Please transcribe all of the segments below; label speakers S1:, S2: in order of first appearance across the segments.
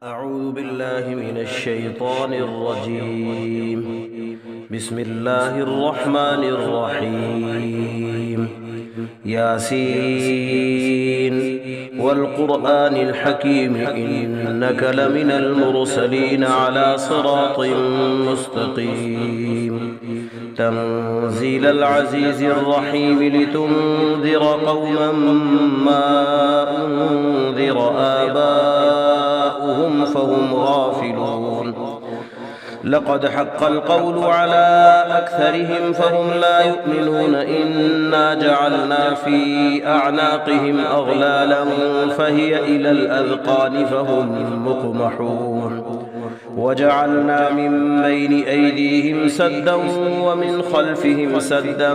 S1: أعوذ بالله من الشيطان الرجيم. بسم الله الرحمن الرحيم. ياسين والقرآن الحكيم إنك لمن المرسلين على صراط مستقيم. تنزيل العزيز الرحيم لتنذر قوما ما أنذر آباؤهم فهم غافلون. لقد حق القول على أكثرهم فهم لا يؤمنون. إنا جعلنا في أعناقهم أغلالا فهي إلى الأذقان فهم مقمحون. وجعلنا من بين أيديهم سدا ومن خلفهم سدا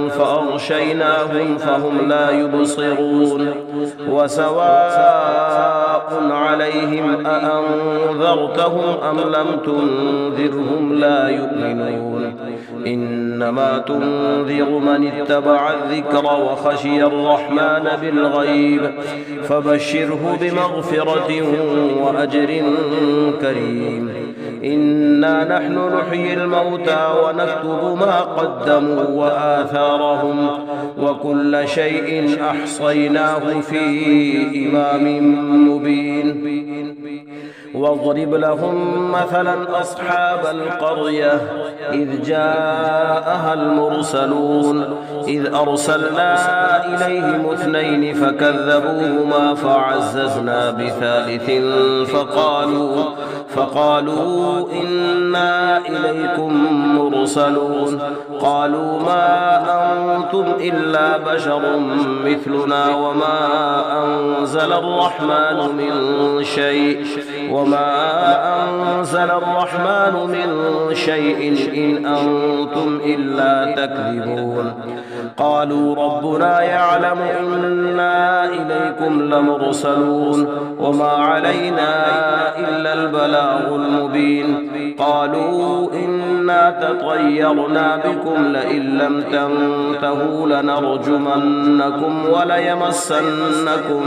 S1: فأغشيناهم فهم لا يبصرون. وسواء عليهم أأنذرتهم أم لم تنذرهم لا يؤمنون. إنما تنذر من اتبع الذكر وخشي الرحمن بالغيب فبشره بمغفرة وأجر كريم. إنا نحن نحيي الموتى ونكتب ما قدموا وآثارهم وكل شيء أحصيناه في إمام مبين. واضرب لهم مثلا أصحاب القرية إذ جاءها المرسلون إذ أرسلنا إليهم اثنين فكذبوهما فعززنا بثالث فقالوا إنا إليكم مرسلون. قالوا ما أنتم إلا بشر مثلنا وما أنزل الرحمن من شيء إن أنتم إلا تكذبون. قالوا ربنا يعلم إنا إليكم لمرسلون وما علينا إلا البلاغ المبين. قالوا إنا تطيرنا بكم لئن لم تنتهوا لنرجمنكم وليمسنكم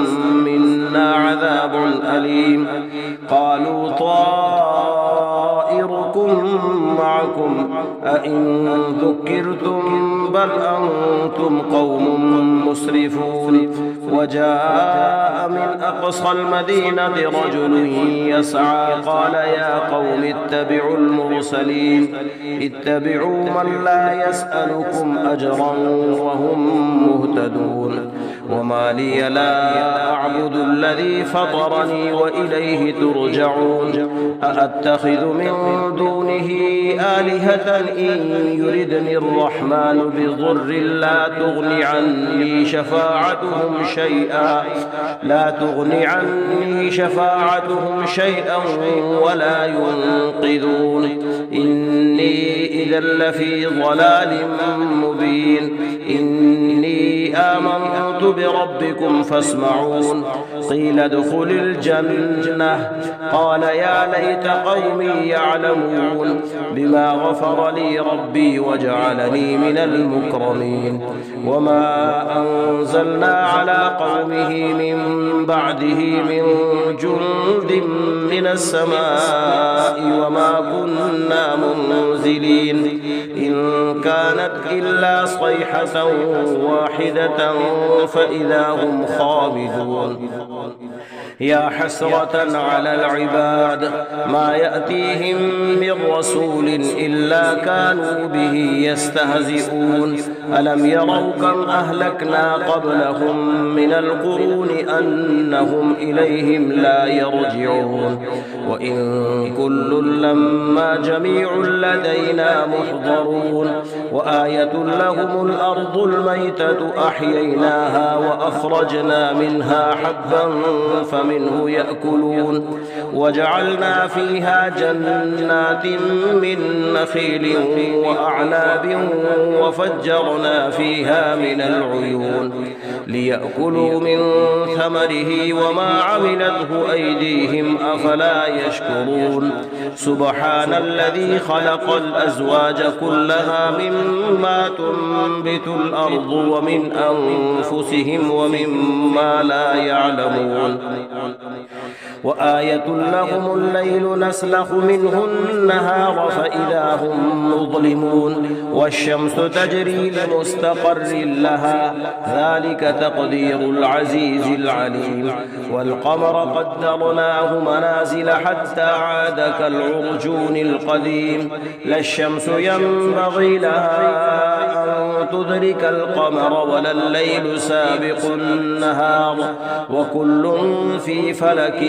S1: منا عذاب أليم. قالوا طائركم معكم أئن ذكرتم بل أنتم قوم مسرفون. وجاء من أقصى المدينة رجل يسعى قال يا قوم اتبعوا المرسلين اتبعوا من لا يسألكم أجرا وهم مهتدون. وما لي لا أعبد الذي فطرني وإليه ترجعون. أأتخذ من دونه آلهة إن يردني الرحمن بضر لا تغن عني شفاعتهم شيئا ولا ينقذون. إني إذا لفي ضلال مبين. إني آمنت بربكم فاسمعون. قيل ادخل الجنة قال يا ليت قومي يعلمون بما غفر لي ربي وجعلني من المكرمين. وما أنزلنا على قومه من بعده من جند من السماء وما كنا منزلين. إن كانت إلا صيحة واحدة فإذا هم خامدون. يا حسرة على العباد ما يأتيهم من رسول إلا كانوا به يستهزئون. ألم يروا كم أهلكنا قبلهم من القرون أنهم إليهم لا يرجعون. وإن كل لما جميع لدينا محضرون. وآية لهم الأرض الميتة أحييناها وأخرجنا منها حبا فمنه يأكلون. وجعلنا فيها جنات من نخيل وأعناب وفجرنا فيها من العيون ليأكلوا من ثمره وما عملته أيديهم أفلا يشكرون. سبحان الذي خلق الأزواج كلها مما تنبت الأرض ومن أنفسهم ومما لا يعلمون. وآية لهم الليل نسلخ منه النهار فإذا هم مظلمون والشمس تجري لمستقر لها ذلك تقدير العزيز العليم والقمر قدرناه منازل حتى عاد كالعرجون القديم لا الشمس ينبغي لها أن تدرك القمر ولا الليل سابق النهار وكل في فلك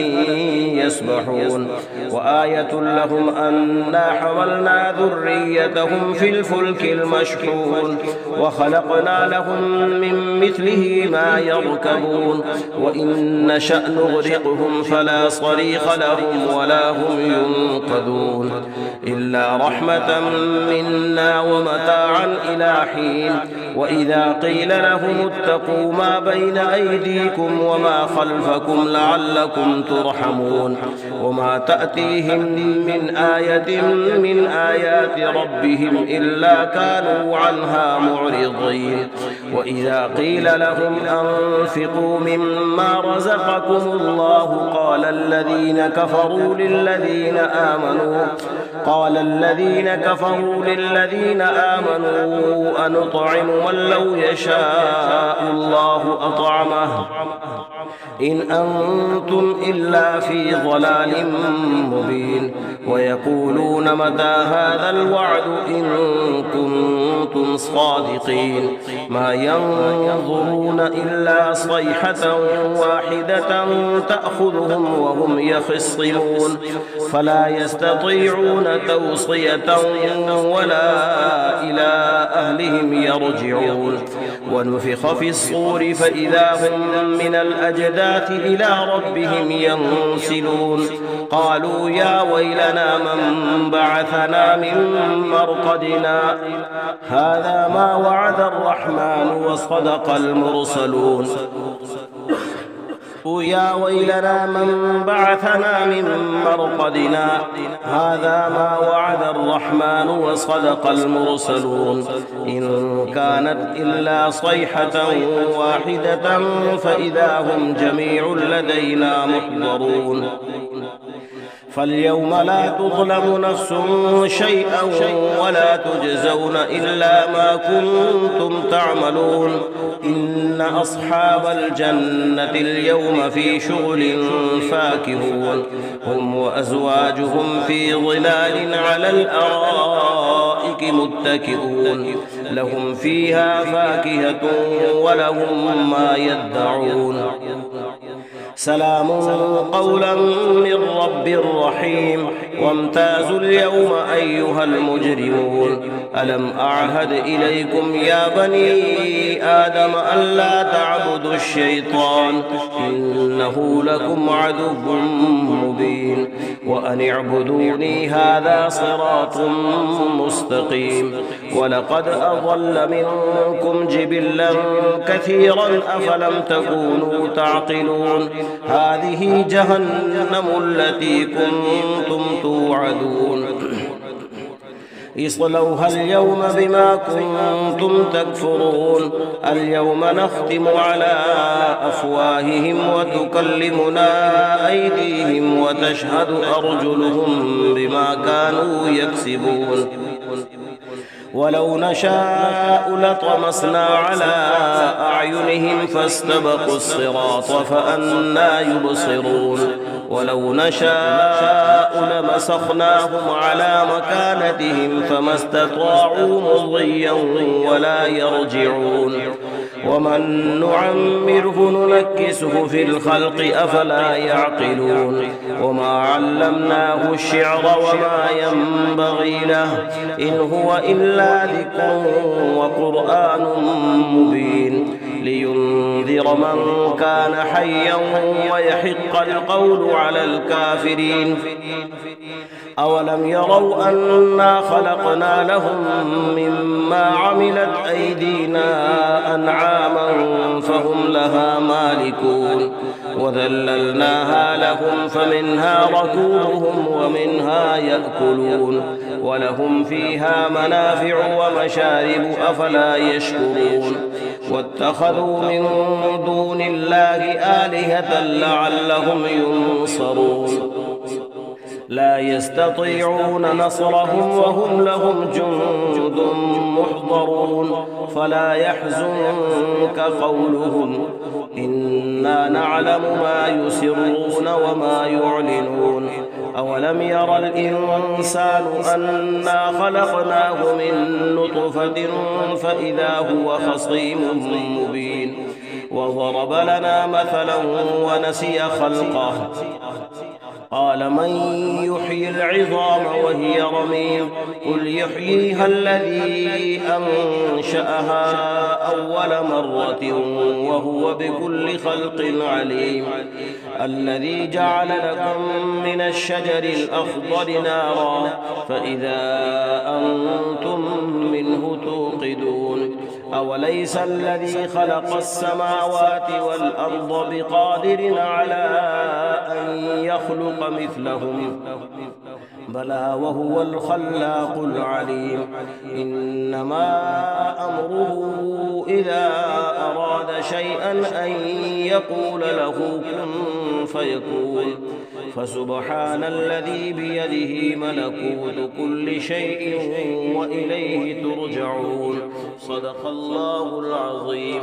S1: يسبحون وآية لهم أنا حملنا ذريتهم في الفلك المشحون وخلقنا لهم من مثله ما يركبون وإن نشأ نغرقهم فلا صريخ لهم ولا هم ينقذون إلا رحمة منا ومتاعا إلى حين وإذا قيل لهم اتقوا ما بين أيديكم وما خلفكم لعلكم ترحمون وما تأتيهم من آية من آيات ربهم إلا كانوا عنها معرضين وإذا قيل لهم أنفقوا مما رزقكم الله قال الذين كفروا للذين آمنوا أنطعم من لو يشاء الله أطعمه إن أنتم إلا في ضلال مبين ويقولون متى هذا الوعد إن كنتم صادقين ما ينظرون إلا صيحة واحدة تأخذهم وهم يخصمون فلا يستطيعون توصية ولا إلى أهلهم يرجعون ونفخ في الصور فإذا هم من الأجداث إلى ربهم ينسلون قالوا يا ويلنا من بعثنا من مرقدنا هذا ما وعد الرحمن وصدق المرسلون يا ويلنا من بعثنا من مرقدنا هذا ما وعد الرحمن وصدق المرسلون إن كانت إلا صيحة واحدة فإذا هم جميع لدينا محضرون فاليوم لا تظلم نفس شيئا ولا تجزون إلا ما كنتم تعملون إن أصحاب الجنة اليوم في شغل فاكهون هم وأزواجهم في ظلال على الأرائك متكئون لهم فيها فاكهة ولهم ما يدعون سلام قولا من رب رحيم وامتازوا اليوم أيها المجرمون ألم أعهد إليكم يا بني آدم ألا تعبدوا الشيطان إنه لكم عدو مبين وأن اعبدوني هذا صراط مستقيم ولقد أضل منكم جبلا كثيرا أفلم تكونوا تعقلون هذه جهنم التي كنتم توعدون اصلوها اليوم بما كنتم تكفرون اليوم نختم على أفواههم وتكلمنا أيديهم وتشهد أرجلهم بما كانوا يكسبون ولو نشاء لطمسنا على أعينهم فاستبقوا الصراط فأنى يبصرون ولو نشاء لمسخناهم على مكانتهم فما استطاعوا مضيا ولا يرجعون ومن نعمره ننكسه في الخلق أفلا يعقلون وما علمناه الشعر وما ينبغي له إن هو إلا ذكر وقرآن مبين لينذر من كان حيا ويحق القول على الكافرين أولم يروا أنا خلقنا لهم مما عملت أيدينا أنعاما فهم لها مالكون وذللناها لهم فمنها ركوبهم ومنها يأكلون ولهم فيها منافع ومشارب أفلا يشكرون واتخذوا من دون الله آلهة لعلهم ينصرون لا يستطيعون نصرهم وهم لهم جند محضرون فلا يحزنك قولهم إنا نعلم ما يسرون وما يعلنون أولم ير الإنسان أنا خلقناه من نطفة فإذا هو خصيم مبين وضرب لنا مثلا ونسي خلقه قال من يحيي العظام وهي رميم قل يحييها الذي أنشأها أول مرة وهو بكل خلق عليم الذي جعل لكم من الشجر الأخضر نارا فإذا أنتم منه توقدون أوليس الذي خلق السماوات والأرض بقادر على أن يخلق مثلهم بلى وهو الخلاق العليم إنما أمره إذا أراد شيئا أن يقول له كن فيكون فسبحان الذي بيده ملكوت كل شيء وإليه ترجعون صدق الله العظيم.